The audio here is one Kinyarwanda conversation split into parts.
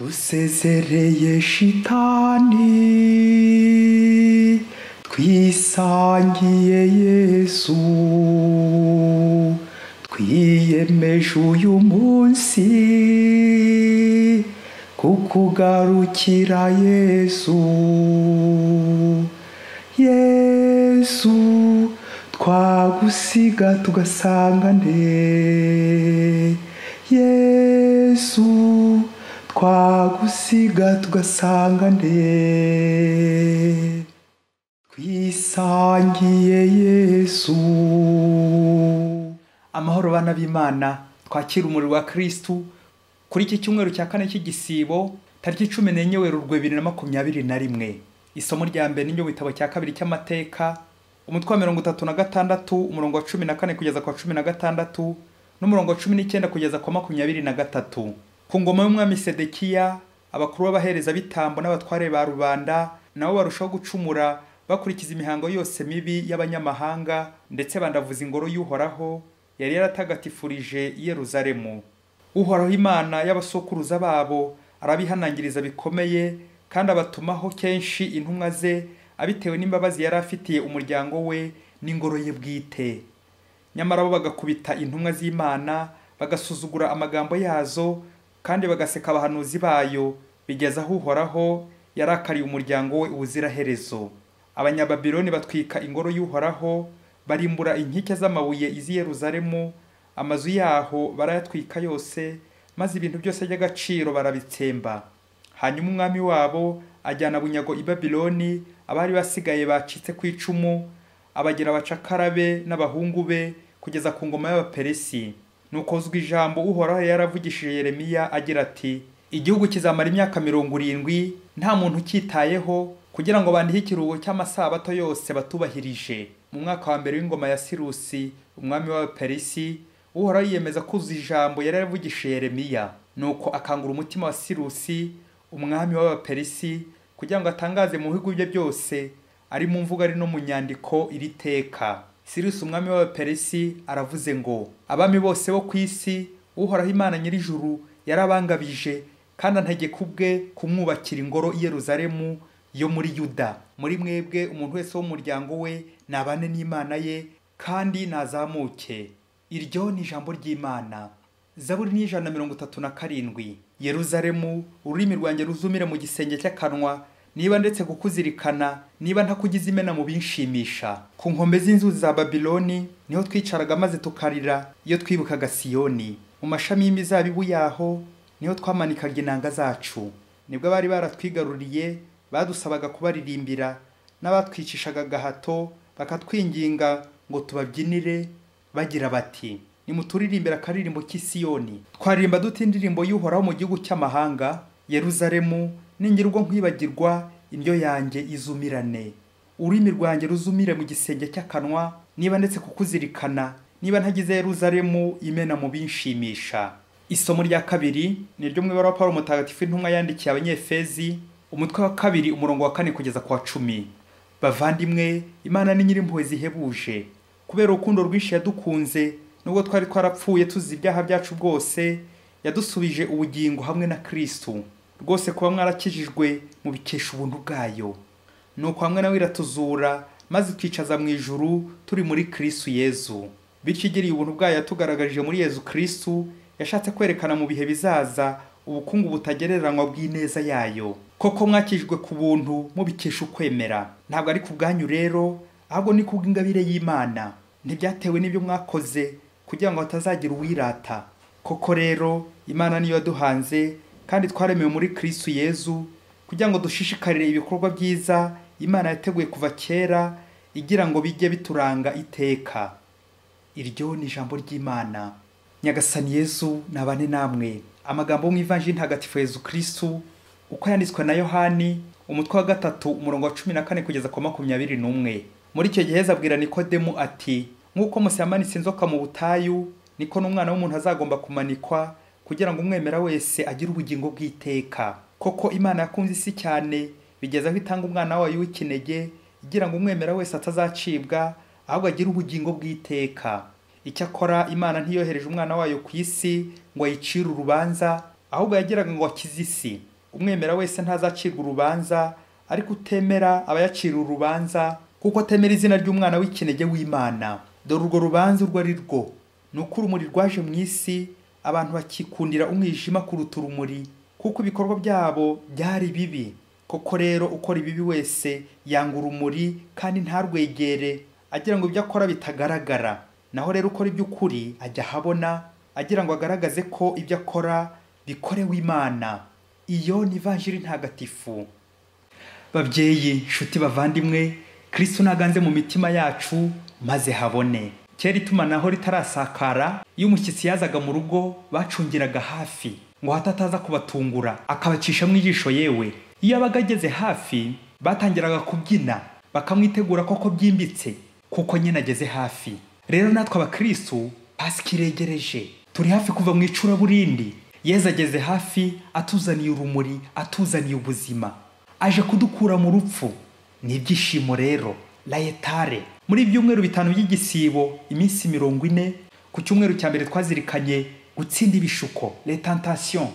dusezereye shitani, twisangiye Yesu, twiyemeje uyu munsi kukugarukira Yesu. Yesu, twagusiga tugasanga nde? Yesu, twagusiga tugasanga nde? Twisangiye Yesu. Amahoro bana b'Imana, twakira umuriro wa Kristu kuri iki cyumweru cya kane cy'igisibo tariki 14 Werurwe 2021. Isomo rya mbere n'inyo bitabo cya kabiri cy'amateka, umutwe wa 36 umurongo wa 14 kugeza kwa 16 n'umurongo wa 19 kugeza kwa 23. Ku ngoma y'umwami Sedekiya, abakuru b'abahereza bitambo n'abatware ba rubanda nabo barushaho gucumura bakurikiza imihango yose mibi y'abanyamahanga, ndetse bandavuza ingoro y'Uhoraho yari yaratagatifurije Yerusalemu. Uhoraho Imana y'abasokuruza babo arabihanangiriza bikomeye, kandi abatumaho kenshi intumwa ze abitewe n'imbabazi yari afitiye umuryango we n'ingoro ye bwite. Nyamara bo bagakubita intumwa z'Imana, bagasuzugura amagambo yazo, kandi bagaseka abahanuzi bayo, bigeza aho Uhoraho yarakariye umuryango we ubuziraherezo. Abanyababiloni batwika ingoro y'Uhoraho, barimbura inkike z'amabuye iz'i Yerusalemu, amazu yaho barayatwika yose, maze ibintu byose by'agaciro barabitsemba. Hanyuma umwami wabo ajyana bunyago i Babiloni abari basigaye bacitse ku icumu, abagira abacakarabe n'abahungu be kugeza ku ngoma y'Abaperesi. Nuko uzwi ijambo Uhoraho yaravugishije Yeremiya agira ati, igihugu kizamara imyaka 70 nta muntu cyitayeho, kugira ngo bandihe ikiruhuko cy'amasabato yose batubahirije. Mu mwaka wa mbere w'ingoma ya Sirusi umwami w'Abaperesi, Uhoraho yiyemeza kuzuza ijambo yaravugishije Yeremiya. Nuko akangura umutima wa Sirusi umwami w'Abaperesi, kugira ngo atangaze mu bihugu bye byose, ari mu mvugo ari no mu nyandiko iri teka. Sirusi umwami w'Abaperesi aravuze ngo, abami bose bo ku isi Uhoraho Imana nyir'ijuru yarabangabije, kandi antegeka ubwe kumwubakira ingoro i Yerusalemu yo muri Yuda. Muri mwebwe umuntu wese wo mu muryango we nabane n'Imana ye, kandi nazamuke. Iryo ni ijambo ry'Imana. Zaburi ni 137. Yerusalemu, ururimi rwanjye ruzumire mu gisenge cy'akanwa, niba ndetse kukuzirikana, niba ntakugize imena mu binshimisha. Ku nkombe z'inzuzi za Babiloni niho twicaraga maze tukarira iyo twibukaga Siyoni. Mu mashami y'imizabibu yaho niho twamanikaga inanga zacu. Nibwo bari baratwigaruriye, badusabaga kubaririmbira, n'abatwicishaga agahato bakatwinginga ngo tubabyinire, bagira bati, nimuturirimbira akaririmbo k'Isiyoni. Twaririmba dute indirimbo y'Uhoraho mu gihugu cy'amahanga? Yerusalemu, ningira ubwo nkwibagirwa, indyo yanjye izumirane. Ururimi rwanjye ruzumire mu gisenge cy'akanwa, niba ndetse kukuzirikana, niba ntagize Yerusalemu imena mu binshimisha. Isomo rya kabiri ni ryo mu ibaruwa Pawulo mutagatifu intumwa yandikiye Abanyefezi, umutwe wa 2 umurongo wa 4 kugeza kwa 10. Bavandimwe, Imana ni nyir'impuhwe zihebuje. Kubera urukundo rwinshi yadukunze, nubwo twari twarapfuye tuzi ibyaha byacu bwose, yadusubije ubugingo hamwe na Kristu. Rwose kuba mwarakijijwe mu bikesha ubuntu bwayo. Nuko hamwe nawe iratuzura, maze twicaza mu ijuru turi muri Kristu Yezu. Bityo igiriye ubuntu bwayo yatugaragarije muri Yezu Kristu, yashatse kwerekana mu bihe bizaza ubukungu butagereranywa bw'ineza yayo. Koko mwakijwe ku buntu mubikesha ukwemera. Ntabwo ari ku bwanyu rero, ahubwo ni kubw'ingabire y'Imana. Ntibyatewe n'ibyo mwakoze, kugira ngo hatazagira uwirata. Koko rero Imana niyo yaduhanze, kandi twaremewe muri Kristu Yezu, kugira ngo dushishikarire ibikorwa byiza Imana yateguye kuva kera, igira ngo bijye bituranga iteka. Iryo ni ijambo ry'Imana. Nyagasani Yezu nabane namwe. Amagambo mu Ivanjili ntagatifu Yezu Kristu uko yanditswe na Yohani, umutwe wa 3 umurongo wa 14 kugeza kwa 21. Muri icyo gihe abwira Nikodemu ati, nk'uko Mose yamanitse inzoka mu butayu, niko n'umwana w'umuntu azagomba kumanikwa, kugira ngo umwemera wese agire ubugingo bw'iteka. Koko Imana yakunze isi cyane, bigeza aho itanga umwana wayo w'ikinege, igira ngo umwemera wese atazacibwa, ahubwo agire ubugingo bw'iteka. Icyakora Imana ntiyohereje umwana wayo ku isi ngo ayicire urubanza, ahubwo yagiraga ngo akize isi. umwemera wese ntazacirwa urubanza, ariko utemera abayacira urubanza kuko atemera izina ry'umwana w'ikinege w'Imana. Dore urwo rubanza urwo ari rwo, ni uko urumuri rwaje mu isi, abantu bakikundira umwijima kuruta urumuri, kuko ibikorwa byabo byari bibi. Koko rero ukora ibibi wese yanga urumuri kandi ntarwegere, agira ngo ibyo akora bitagaragara. Naho rero ukora iby'ukuri ajya ahabona, agira ngo agaragaze ko ibyo akora bikorewe Imana. Iyo ni ivanjiri ntagatifu. Babyeyi, nshuti, bavandimwe, Kristu naganze mu mitima yacu maze habone. Kera itumanaho ritarasakara, iyo umushyitsi yazaga mu rugo bacungiraga hafi ngo hatataza kubatungura akabacisha mu ijisho. Yewe iyo abaga ageze hafi batangiraga kubyina bakamwitegura koko byimbitse kuko nyine ageze hafi. Rero natwe abakristu Pasika iregereje, turi hafi kuva mu icuraburindi. Yezu ageze hafi, atuzaniye urumuri, atuzaniye ubuzima, aje kudukura mu rupfu. Ni ibyishimo rero, layetare. Muri ibyumweru 5 by'igisibo, iminsi 40, ku cyumweru cya mbere twazirikanye gutsinda ibishuko, les tentations.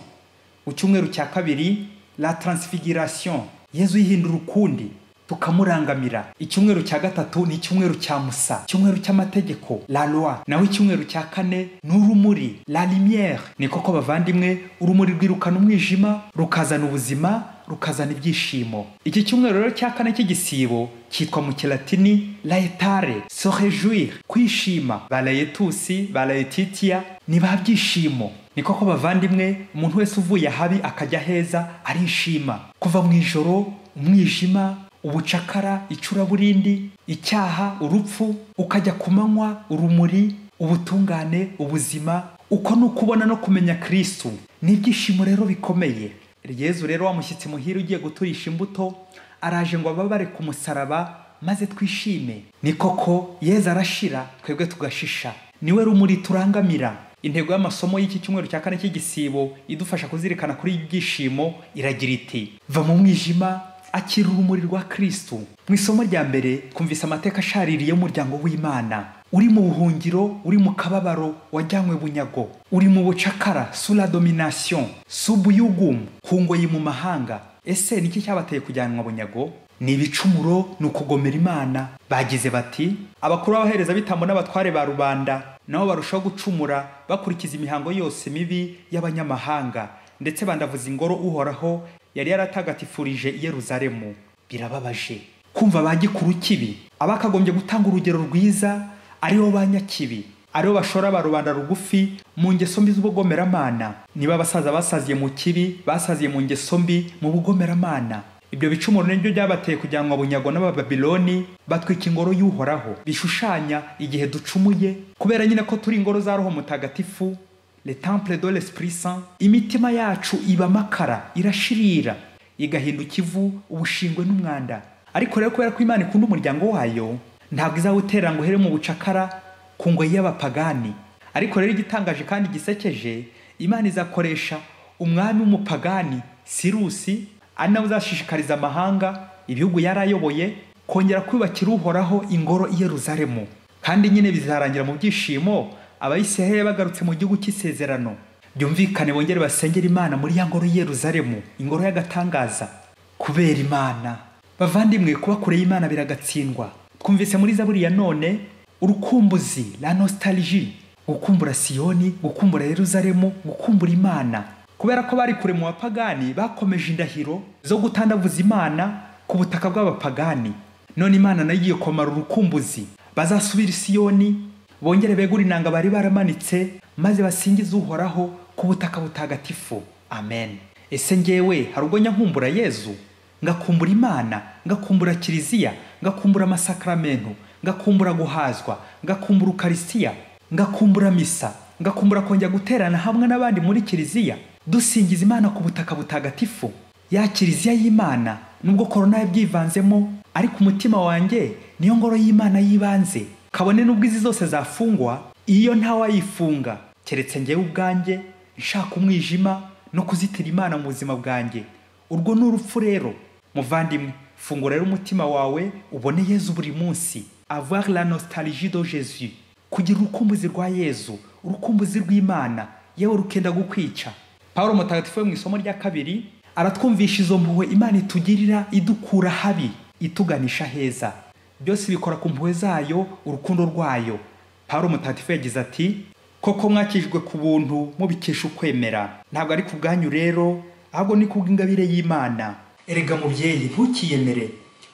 Ku cyumweru cya kabiri, la transfiguration, Yezu yihindura ukundi tukamurangamira. Icyumweru cya gatatu ni icyumweru cya Musa, icyumweru cy'amategeko, la loi. Naho icyumweru cya kane ni urumuri, la lumière. Ni koko bavandimwe, urumuri rwirukana umwijima, rukazana ubuzima, rukazana ibyishimo. Iki cyumweru rero cya kane cy'igisibo cyitwa mu kilatini laetare, se réjouir, kwishima. Balayetusi, balayetitia, ni ba byishimo. Ni koko bavandimwe, umuntu wese uvuye habi akajya heza arishima. Kuva mu ijoro, umwijima, ubucakara, icuraburindi, icyaha, urupfu, ukajya ku manywa, urumuri, ubutungane, ubuzima. Uko ni ukubona no kumenya Kristu. Ni ibyishimo rero bikomeye. Yezu rero wamushyitsi muhira ugiye guturisha imbuto, araje ngo ababare ku musaraba maze twishime. Ni koko Yezu arashira, twebwe tugashisha. Niwe rumuri turangamira. Intego y'amasomo y'iki cyumweru cya kane cy'igisibo idufasha kuzirikana kuri ibyishimo iragira iti: va mu mwijima, akira urumuri rwa Kristu. Mu isomo rya mbere twumvise amateka ashaririye y'umuryango w'Imana, uri mu buhungiro, uri mu kababaro, wajyanywe bunyago, uri mu bucakara, sous la domination, subuyugum, ku ngoyi mu mahanga. Ese niki cyabateye kujyanwa bunyago? Ni ibicumuro, ni ukugomera Imana. Bagize bati: abakuru b'abahereza bitambo n'abatware ba rubanda nabo barushaho gucumura bakurikiza imihango yose mibi y'abanyamahanga, ndetse bandavuza ingoro Uhoraho yari yaratagatifurije i Yerusalemu. Birababaje kumva bagikuru kibi, abakagombye gutanga urugero rwiza aribo banyakibi, aribo bashora ba rubanda rugufi mu ngeso mbi z'ubugomeramana. Niba abasaza basaziye mu kibi, basaziye mu ngeso mbi, mu bugomeramana. Ibyo bicumuro nibyo byabateye kujyanwa bunyago n'abababiloni, batwika ingoro y'Uhoraho, bishushanya igihe ducumuye, kubera nyine ko turi ingoro za Roho Mutagatifu, le temple de l'Esprit Saint. Imitima yacu iba makara, irashirira, igahinduka ivu, ubushingwe n'umwanda. Ariko rero kubera ko Imana ikunda umuryango wayo, ntabwo izawutera ngo uhere mu bucakara ku ngoyi y'abapagani. Ariko rero igitangaje kandi gisekeje, Imana izakoresha umwami w'umupagani Sirusi, ari nawe uzashishikariza amahanga, ibihugu yarayoboye, kongera kwubakira Uhoraho ingoro i Yerusalemu. Kandi nyine bizarangira mu byishimo, Abayisiraheli bagarutse mu gihugu cy'isezerano. Byumvikane bongere basengera Imana muri ya ngoro i Yerusalemu, ingoro y'agatangaza. Kubera Imana, bavandimwe, kuba kure y'Imana biragatsindwa. Twumvise muri Zaburi ya none urukumbuzi, la nostalgie, gukumbura Siyoni, gukumbura Yerusalemu, gukumbura Imana. Kubera ko bari kure mu bapagani, bakomeje indahiro zo gutandavuza Imana ku butaka bw'abapagani. None Imana nayo igiye komara urukumbuzi, bazasubira Siyoni, bongere begura inanga bari baramanitse, maze basingize Uhoraho ku butaka butagatifu. Amen. Ese ngewe hari ubwo nyankumbura Yezu, ngakumbura Imana, ngakumbura Kiliziya, ngakumbura amasakramento, ngakumbura guhazwa, ngakumbura Ukaristiya, ngakumbura misa, ngakumbura kongera guterana hamwe n'abandi muri Kiliziya, dusingiza Imana ku butaka butagatifu. Ya Kiliziya y'Imana, nubwo korona yabyivanzemo, ariko umutima wanjye niyo ngoro y'Imana yibanze. Kabone nubwo izi zose zafungwa, iyo ntawayifunga keretse ngewe ubwanjye nshaka umwijima no kuzitira Imana mu buzima bwanjye. Urwo ni urupfu rero. Muvandimwe, fungura rero umutima wawe ubone Yezu buri munsi. Avoir la nostalgie de Jésus, kugira urukumbuzi rwa Yezu, urukumbuzi rw'Imana, yewe rukenda gukwica. Paulo Mutagatifu mu isomo rya kabiri aratwumvisha izo mpuhwe Imana itugirira idukura habi ituganisha heza. Byose bikora ku mpuhwe zayo, urukundo rwayo. Pawulo mutagatifu yagize ati, koko mwakijwe ku buntu mubikesha ukwemera, ntabwo ari ku bwanyu rero, ahubwo ni kubw'ingabire y'Imana. Erega mubyeyi, ntukiyemere,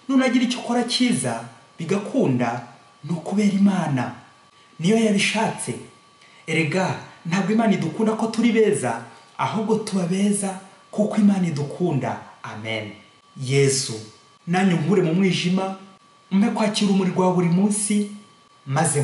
nunagira icyo ukora cyiza bigakunda, ni ukubera Imana, niyo yabishatse. Erega ntabwo Imana idukunda ko turi beza, ahubwo tuba beza kuko Imana idukunda. Amen. Yesu, nanyu nkure mu mwijima, mpe kwakira urumuri rwa buri munsi, maze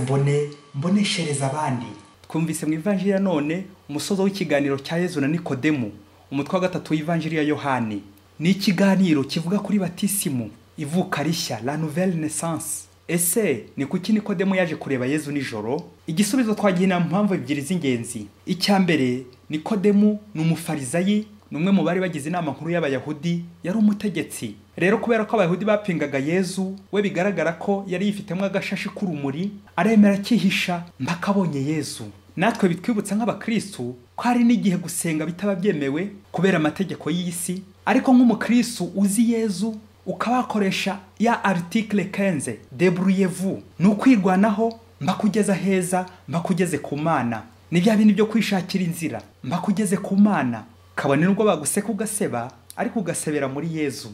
mboneshereza abandi. Twumvise mu Ivanjiri ya none umusozo w'ikiganiro cya Yezu na Nikodemu, umutwe wa 3 w'Ivanjiri ya Yohani. Ni ikiganiro kivuga kuri batisimu, ivuka rishya, la nouvelle naissance. Ese ni kuki Nikodemu yaje kureba Yezu nijoro? Igisubizo twagihina mu mpamvu ebyiri z'ingenzi. Icyambere, Nikodemu ni umufarizayi, numwe mu bari bagize inama nkuru y'Abayahudi, yari umutegetsi. Rero kubera ko Abayahudi bapingaga Yezu, we bigaragara ko yari yifitemo agashashi k'urumuri, aremera akihisha mpaka abonye Yezu. Natwe bitwibutsa nk'abakristu ko hari n'igihe gusenga bitaba byemewe kubera amategeko y'isi, ariko nk'umukristu uzi Yezu ukabakoresha ya article 15, débrouillez-vous, nukwirwanaho mbakugeza heza, mbakugeze ku Mana. Ni bya bintu byo kwishakira inzira, mbakugeze ku Mana. Kabone nubwo baguseka ugaseba, ariko ugasebera muri Yezu.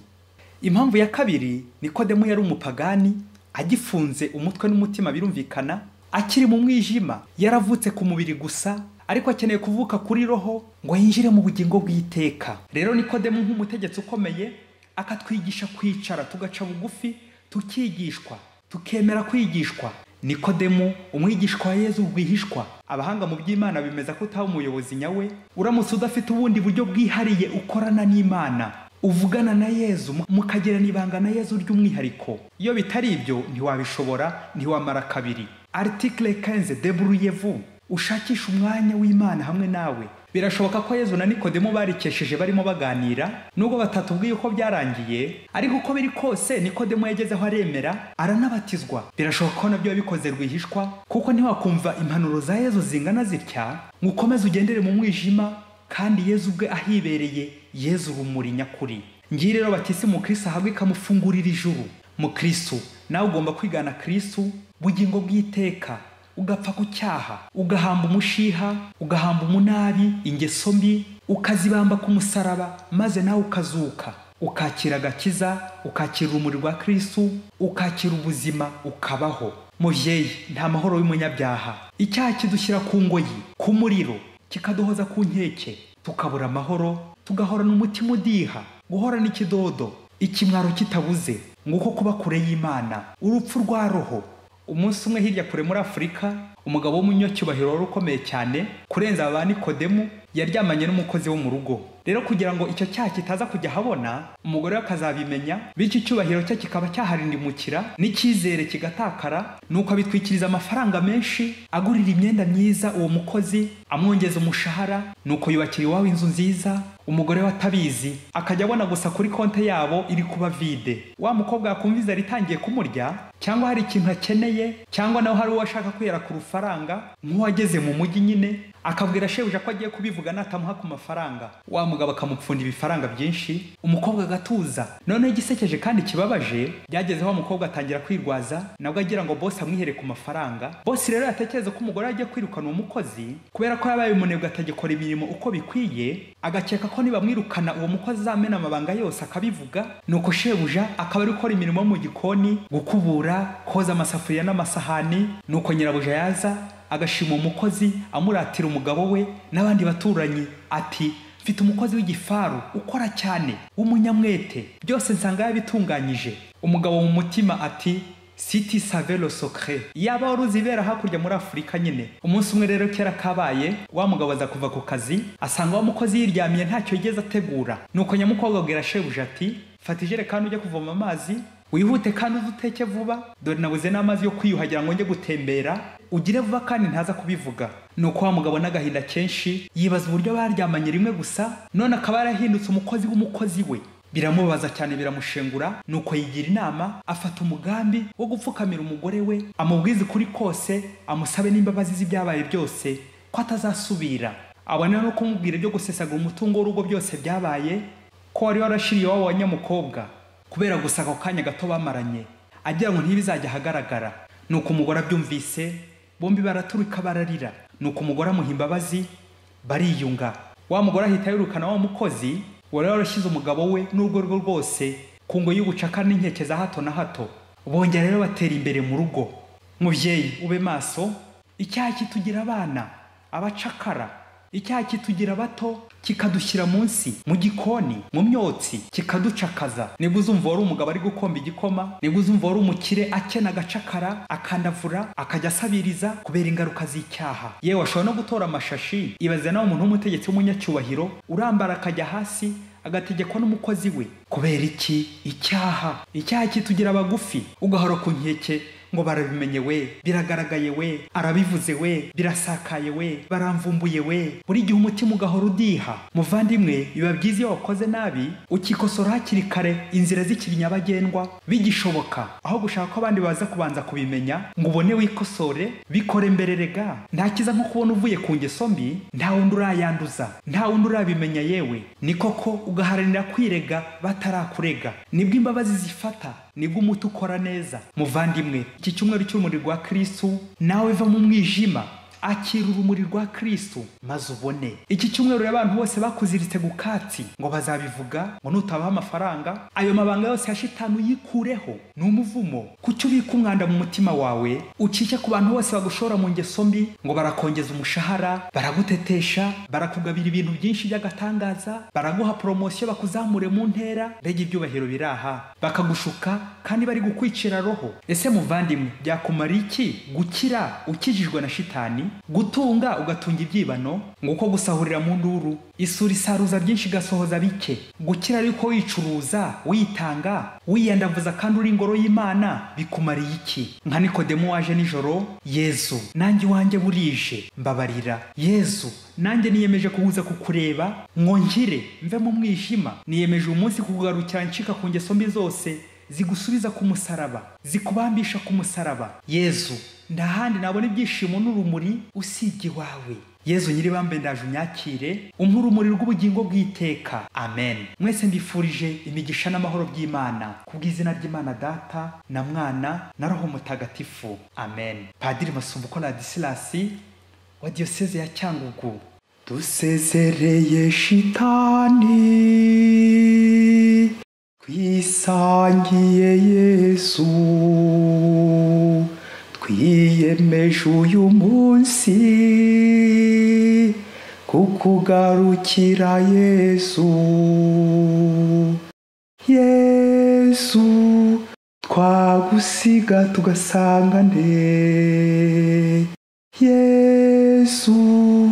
Impamvu ya kabiri, Nikodemu yari umupagani, agifunze umutwe n'umutima birumvikana, akiri mu mwijima, yaravutse ku mubiri gusa, ariko akeneye kuvuka kuri roho ngo yinjire mu bugingo bw'iteka. Rero Nikodemu nk'umutegetsi ukomeye akatwigisha kwicara tugaca bugufi, tukigishwa, tukemera kwigishwa. Nikodemu umwigishwa wa Yezu rwihishwa. Abahanga mu by'Imana bimeza ko utaha umuyobozi nyawe uramutse udafite ubundi buryo bwihariye ukorana n'Imana, uvugana na Yezu, mukagirana ibanga na Yezu ry'umwihariko. Iyo bitari ibyo ntiwabishobora, ntiwamara kabiri. Article 15, débrouillez-vous, ushakisha umwanya w'Imana hamwe nawe. Birashoboka ko Yezu na Nikodemu barikesheje barimo baganira, nubwo batatubwiye uko byarangiye, ariko uko biri kose Nikodemu yagezeho aremera, aranabatizwa. Birashoboka ko nabyo bikoze rwihishwa, kuko ntiwakumva impanuro za Yezu zingana zitya, ngukomeze ugendere mu mwijima, kandi Yezu ubwe ahibereye, Yezu urumuri nyakuri. Ngiye rero batisi mu Kristo ahabwe kamufungurira ijuru. Mu Kristo nawe ugomba kwigana Kristo, bugingo bw'iteka, ugapfa ku cyaha, ugahamba umushiha, ugahamba umunabi, ingeso mbi, ukazibamba ku musaraba, maze nawe ukazuka, ukakira agakiza, ukakira urumuri rwa Kristo, ukakira ubuzima, ukabaho. Muvyeyi, nta mahoro y'umunyabyaha. Icyaha kidushyira ku ngoyi, ku muriro, kikaduhoza ku nkeke, tukabura amahoro, tugahorana umutima udiha, guhorana ikidodo, ikimwaro kitabuze, nguko kuba kure y'Imana, urupfu rwa roho. Umunsi umwe hirya kure muri Afurika, umugabo w'umunyacyubahiro wari ukomeye cyane kurenza aba Nikodemu, yaryamanye n'umukozi wo mu rugo. Rero kugira ngo icyo cyaha kitaza kujya habona, umugore we akazabimenya, bityo icyubahiro cye kikaba cyaharindimukira, n'icyizere kigatakara, nuko abitwikiriza amafaranga menshi, agurira imyenda myiza uwo mukozi, amwongeza umushahara, nuko yubakira iwawe inzu nziza. Umugore we atabizi, akajya abona gusa kuri konte yabo iri kuba vide. Wa mukobwa akumviza ritangiye kumurya, cyangwa hari ikintu akeneye, cyangwa nawe hari uwashaka kwera ku rufaranga, nk'uwageze mu mujyi nyine, akabwira shebuja ko agiye kubivuga natamuha ku mafaranga. Wa mugabo akamupfunda ibifaranga byinshi, umukobwa agatuza. Noneho igisekeje kandi kibabaje, byagezeho umukobwa atangira kwirwaza, nabwo agira ngo boss amwihere ku mafaranga. Boss rero yatekereza ko umugore agiye kwirukana uwo mukozi, kubera ko yabaye umunebwe atagikora imirimo uko bikwiye, agakeka ko nibamwirukana uwo mukozi azamena amabanga yose akabivuga. Nuko shebuja akaba ari gukora imirimo mu gikoni, gukubura, koza amasafuriya n'amasahani. Nuko nyirabuja yaza agashima umukozi, amuratira umugabo we n'abandi baturanyi, ati mfite umukozi w'igifaru ukora cyane, w'umunyamwete, byose nsanga yabitunganyije. Umugabo mu mutima ati si tu savais le secret, yaba waruzibera hakurya muri Afurika nyine. Umunsi umwe rero kera kabaye, wa mugabo aza kuva ku kazi, asanga wa mukozi yiryamiye ntacyo yigeze ategura. Nuko nyamukobwa abwira shebuja ati fata ijerekani ujye kuvoma amazi, wihute kandi uzuteke vuba, dore nabuze n'amazi yo kwiyuhagira ngo njye gutembera, ugire vuba kandi ntaza kubivuga. Nuko wa mugabo n'agahinda kenshi yibaza uburyo baryamanye rimwe gusa, none akaba yarahindutse umukozi w'umukozi we. Biramubaza cyane, biramushengura. Nuko yigira inama, afata umugambi wo gupfukamira umugore we, amubwiza ukuri kose, amusabe n'imbabazi z'ibyabaye byose, ko atazasubira. Abona no kumubwira ibyo gusesagura umutungo w'urugo byose byabaye, ko wari warashiriye iwabo wa nyamukobwa kubera gusa ako kanya gato bamaranye, agira ngo ntibizajya ahagaragara. Nuko umugore abyumvise, bombi baraturika bararira. Nuko umugore amuha imbabazi, bariyunga. Wa mugore ahita yirukana wa mukozi wari warashyize umugabo we n'urugo rwe rwose ku ngo y'ubucakara n'inkeke za hato na hato. Bongera rero batera imbere mu rugo. Mubyeyi ube maso, icyaha kitugira abana, abacakara, icyaha kitugira bato kikadushyira munsi mu gikoni, mu myotsi, kikaducakaza. Nibwo uzumva wari umugabo ari gukomba igikoma, nibwo uzumva wari umukire akena agacakara, akandavura, akajya asabiriza kubera ingaruka z'icyaha. Yewe ashobora no gutora amashashi. Ibaze nawe umuntu w'umutegetsi w'umunyacyubahiro urambara akajya hasi agategekwa n'umukozi we. Kubera iki? Icyaha. Icyaha kitugira abagufi, ugahora ku nkeke ngo barabimenye we, biragaragaye we, arabivuze we, birasakaye we, baramvumbuye we. Buri gihe umutima ugahora udiha. Muvandimwe, biba byiza iyo wakoze nabi ukikosora hakiri kare, inzira zikiri nyabagendwa bigishoboka, aho gushaka ko abandi baza kubanza kubimenya ngo ubone wikosore. Bikore mbere rega. Nta kiza nko kubona uvuye ku ngeso mbi nta wundi urayanduza, nta wundi urabimenya. Yewe ni koko ugaharanira kwirega batarakurega, nibwo imbabazi zifata, nibwo umuti ukora neza. Muvandimwe, iki cyumweru cy'urumuri rwa Kristu, nawe va mu mwijima, akira urumuri rwa Kristu maze ubone. Iki cyumweru abantu bose bakuziritse gukatsi ngo bazabivuga, ngo nutabaha amafaranga ayo mabanga yose ya shitani yikureho. Ni umuvumo. Kuki ubika umwanda mu mutima wawe ukike ku bantu bose bagushora mu ngeso mbi, ngo barakongeza umushahara, baragutetesha, barakugabira ibintu byinshi by'agatangaza, baraguha promotion, bakuzamure mu ntera, mbega ibyubahiro biraha, bakagushuka kandi bari gukwicira roho. Ese muvandimwe, byakumara iki gukira ukijijwe na shitani, gutunga ugatunga ibyibano, nguko gusahurira mu nduru, isuri saruza byinshi gasohoza bike, gukira ariko wicuruza, witanga, wiyandavuza kandi uri ingoro y'Imana, bikumariye iki? Nka Nikodemo waje nijoro, Yezu nanjye wanjye burije, mbabarira. Yezu nanjye niyemeje kuguza kukureba ngo nkire mve mu mwijima, niyemeje umunsi kukugarukira nshika ku ngeso mbi zose zigusubiza ku musaraba, zikubambisha ku musaraba. Yezu ndahandi nabona ibyishimo n'urumuri usibye wawe. Yezu nyiribambe ndaje unyakire, umpa urumuri rw'ubugingo bw'iteka. Amen. Mwese mbifurije imigisha n'amahoro by'Imana kubw'izina ry'Imana Data na Mwana na Roho Mutagatifu. Amen. Padiri Masumbuko Ladislas wa Diocese ya Cyangugu. Dusezereye shitani, twisangiye Yesu, twiyemeje uyu munsi kukugarukira Yesu. Yesu twagusiga tugasanga nde? Yesu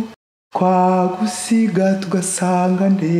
twagusiga tugasanga nde?